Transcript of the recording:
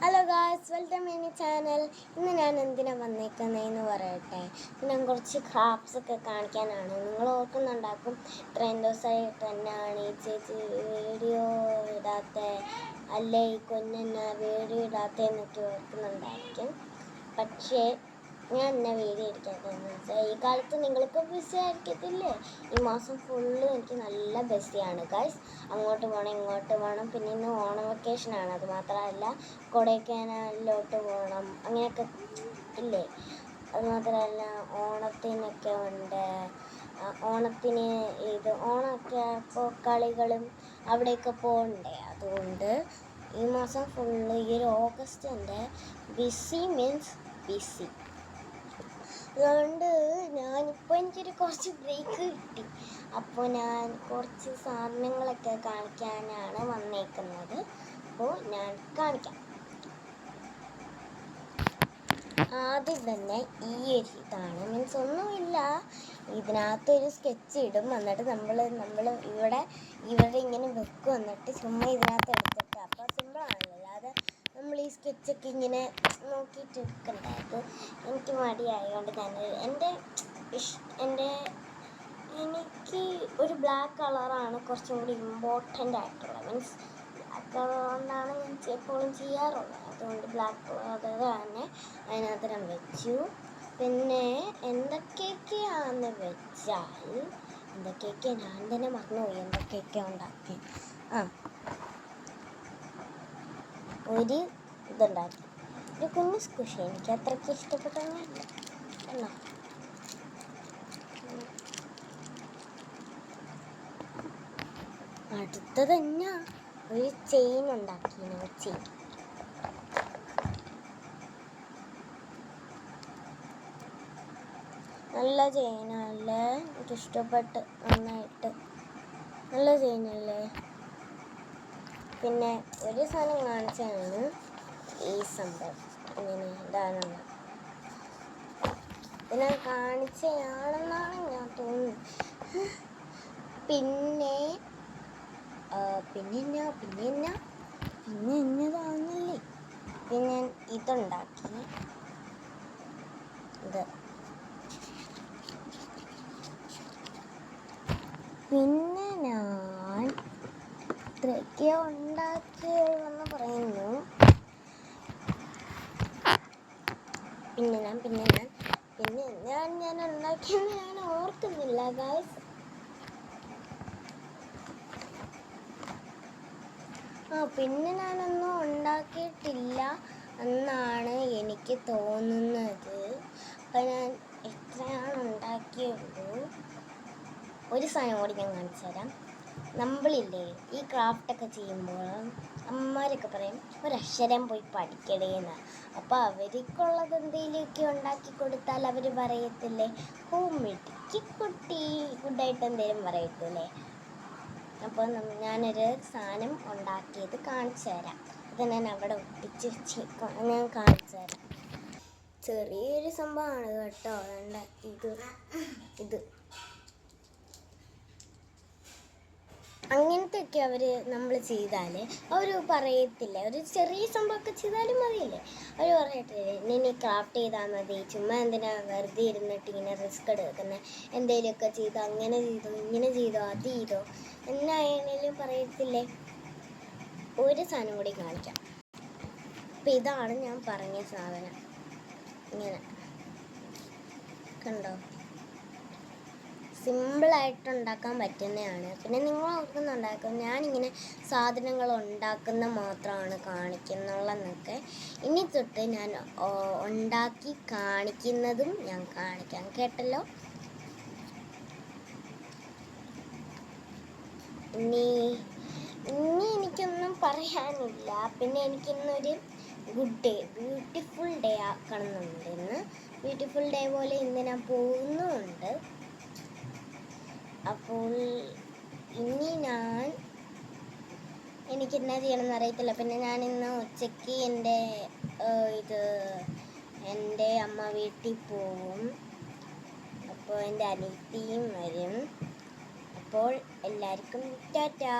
Hello guys, welcome any channel. ഇന്ന് ഞാൻ എന്തിനാണ് വന്നേക്കുന്നതെന്ന് പറയട്ടെ. ഞാൻ കുറച്ച് ക്രാഫ്റ്റ്സ് ഒക്കെ കാണിക്കാനാണ്. നിങ്ങൾ ഓർക്കുന്നുണ്ടാക്കും ഇത്രയും ദിവസമായിട്ട് തന്നെയാണ് ഈ ചേച്ചി വീഡിയോ ഇടാത്ത, അല്ലേ ഈ കുഞ്ഞെന്നെ വീഡിയോ ഇടാത്തതെന്നൊക്കെ ഓർക്കുന്നുണ്ടായിരിക്കും. പക്ഷേ ഞാൻ എന്നെ വീഡിയോ എടുക്കാത്തതെന്ന് വെച്ചാൽ ഈ കാലത്ത് നിങ്ങൾക്ക് ബിസി ആയിരിക്കത്തില്ലേ. ഈ മാസം ഫുള്ള് എനിക്ക് നല്ല ബിസിയാണ് ഗൈസ്. അങ്ങോട്ട് പോകണം ഇങ്ങോട്ട് പോകണം. പിന്നെ ഇന്ന് ഓണം വെക്കേഷനാണ്. അത് മാത്രമല്ല കൊടൈക്കനാലിലോട്ട് പോകണം, അങ്ങനെയൊക്കെ ഇല്ലേ. അതുമാത്രമല്ല ഓണത്തിനൊക്കെ ഉണ്ട്. ഓണത്തിന് ഓണമൊക്കെ അപ്പോൾ കളികളും അവിടെയൊക്കെ പോകണ്ടേ. അതുകൊണ്ട് ഈ മാസം ഫുള്ള് ഈ ഒരു ഓഗസ്റ്റ് എൻ്റെ ബിസി മീൻസ് ബിസി. അതുകൊണ്ട് ഞാനിപ്പോൾ എനിക്കൊരു കുറച്ച് ബ്രേക്ക് കിട്ടി. അപ്പോൾ ഞാൻ കുറച്ച് സാധനങ്ങളൊക്കെ കാണിക്കാനാണ് വന്നേക്കുന്നത്. അപ്പോൾ ഞാൻ കാണിക്കാം. ആദ്യം തന്നെ ഈ ഒരു ഇതാണ്, മീൻസ് ഒന്നുമില്ല, ഇതിനകത്തൊരു സ്കെച്ച് ഇടും. എന്നിട്ട് നമ്മൾ ഇവിടെ ഇങ്ങനെ വെക്കും. എന്നിട്ട് ചുമ്മാ ഇതിനകത്ത് എടുത്തിട്ട് അപ്പോൾ സിമ്പിളാണല്ലോ. അല്ലാതെ നമ്മൾ ഈ സ്കെച്ചൊക്കെ ഇങ്ങനെ നോക്കിയിട്ട് എടുക്കണ്ടായത്. എനിക്ക് മടിയായതുകൊണ്ട് ഞാൻ എനിക്ക് ഒരു ബ്ലാക്ക് കളറാണ് കുറച്ചും കൂടി ഇമ്പോർട്ടൻ്റ് ആയിട്ടുള്ളത്. മീൻസ് ബ്ലാക്ക് കളർ കൊണ്ടാണ് ഞാൻ എപ്പോഴും ചെയ്യാറുള്ളത്. അതുകൊണ്ട് ബ്ലാക്ക് കളർ തന്നെ അതിനകത്ത് ഞാൻ വെച്ചു. പിന്നെ എന്തൊക്കെയൊക്കെയാണെന്ന് വെച്ചാൽ എന്തൊക്കെയൊക്കെ ഞാൻ തന്നെ മറന്നുപോയി എന്തൊക്കെയൊക്കെ ഉണ്ടാക്കി. ഒരു ഇതുണ്ടാക്കി, ഒരു കുഞ്ഞു സ്ക്വിഷ്. എനിക്ക് അത്രയ്ക്ക് ഇഷ്ടപ്പെട്ടൊന്നുമില്ല. എന്നാ അടുത്തത് തന്നെ ഒരു ചെയിൻ ഉണ്ടാക്കി. ചെയിൻ നല്ല ചെയിനല്ലേ, എനിക്കിഷ്ടപ്പെട്ട് നന്നായിട്ട്. നല്ല ചെയിനല്ലേ. പിന്നെ ഒരു സാധനം കാണിച്ചാണ് ഈ സംഭവം ഇങ്ങനെ ഇടാനുള്ള. ഇതിനെ കാണിച്ചയാണെന്നാണ് ഞാൻ തോന്നുന്നത്. പിന്നെ എന്നതാണെന്നല്ലേ. പിന്നെ ഞാൻ ഇതുണ്ടാക്കി. പിന്നെ ഞാൻ ഇത്രയൊക്കെ ഉണ്ടാക്കിയെന്ന് പറയുന്നു. പിന്നെ ഞാൻ ഉണ്ടാക്കിയെന്ന് ഞാൻ ഓർക്കുന്നില്ല ഗായ്സ്. പിന്നെ ഞാനൊന്നും ഉണ്ടാക്കിയിട്ടില്ല എന്നാണ് എനിക്ക് തോന്നുന്നത്. അപ്പം ഞാൻ എത്രയാണ് ഉണ്ടാക്കിയുള്ളൂ. ഒരു സാധനം കൂടി ഞാൻ കാണിച്ചു തരാം. നമ്മളില്ലേ ഈ ക്രാഫ്റ്റൊക്കെ ചെയ്യുമ്പോൾ അമ്മമാരൊക്കെ പറയും ഒരക്ഷരം പോയി പഠിക്കണേന്ന്. അപ്പോൾ അവർക്കുള്ളത് എന്തെങ്കിലുമൊക്കെ ഉണ്ടാക്കി കൊടുത്താൽ അവർ പറയത്തില്ലേ, ഓ മിടുക്കി കുട്ടി, ഗുഡായിട്ട് എന്തെങ്കിലും പറയത്തില്ലേ. അപ്പോൾ ഞാനൊരു സാധനം ഉണ്ടാക്കിയത് കാണിച്ചു തരാം. അത് ഞാൻ അവിടെ ഒട്ടിച്ച് വെച്ചേക്കാം. ഞാൻ കാണിച്ചു തരാം. ചെറിയൊരു സംഭവമാണ് കേട്ടോ. ഇത് അങ്ങനത്തെയൊക്കെ നമ്മൾ ചെയ്താൽ അവർ പറയത്തില്ലേ, ഒരു ചെറിയ സംഭവമൊക്കെ ചെയ്താലും മതിയില്ലേ. അവർ പറയത്തില്ലേ നീ ക്രാഫ്റ്റ് ചെയ്താൽ മതി, ചുമ്മാ എന്തിനാ വെറുതെ ഇരുന്നിട്ട് ഇങ്ങനെ റിസ്ക് എടുക്കുന്നത്, എന്തെങ്കിലുമൊക്കെ ചെയ്തോ, അങ്ങനെ ചെയ്തോ, ഇങ്ങനെ ചെയ്തോ, അത് ചെയ്തോ എന്നായാലും പറയത്തില്ലേ. ഒരു സാധനം കൂടി കാണിക്കാം. അപ്പം ഇതാണ് ഞാൻ പറഞ്ഞ സാധനം. ഇങ്ങനെ കണ്ടോ, സിമ്പിളായിട്ട് ഉണ്ടാക്കാൻ പറ്റുന്നതാണ്. പിന്നെ നിങ്ങൾ ഓർക്കുന്നുണ്ടാക്കും ഞാനിങ്ങനെ സാധനങ്ങൾ ഉണ്ടാക്കുന്ന മാത്രമാണ് കാണിക്കുന്നുള്ളതെന്നൊക്കെ. ഇനി തൊട്ട് ഞാൻ ഉണ്ടാക്കി കാണിക്കുന്നതും ഞാൻ കാണിക്കാം, കേട്ടല്ലോ. ഇനി എനിക്കൊന്നും പറയാനില്ല. പിന്നെ എനിക്കിന്നൊരു ബ്യൂട്ടിഫുൾ ഡേ ആക്കണമെന്നുണ്ട്. ഇന്ന് ബ്യൂട്ടിഫുൾ ഡേ പോലെ ഇന്ന് ഞാൻ പോകുന്നുമുണ്ട്. അപ്പോൾ ഇനി എനിക്ക് എന്നാ ചെയ്യണമെന്ന് അറിയത്തില്ല. പിന്നെ ഞാനിന്ന് ഉച്ചയ്ക്ക് എൻ്റെ അമ്മ വീട്ടിൽ പോവും. അപ്പോൾ എൻ്റെ അനിയത്തിയും വരും. അപ്പോൾ എല്ലാവർക്കും ടാറ്റാ.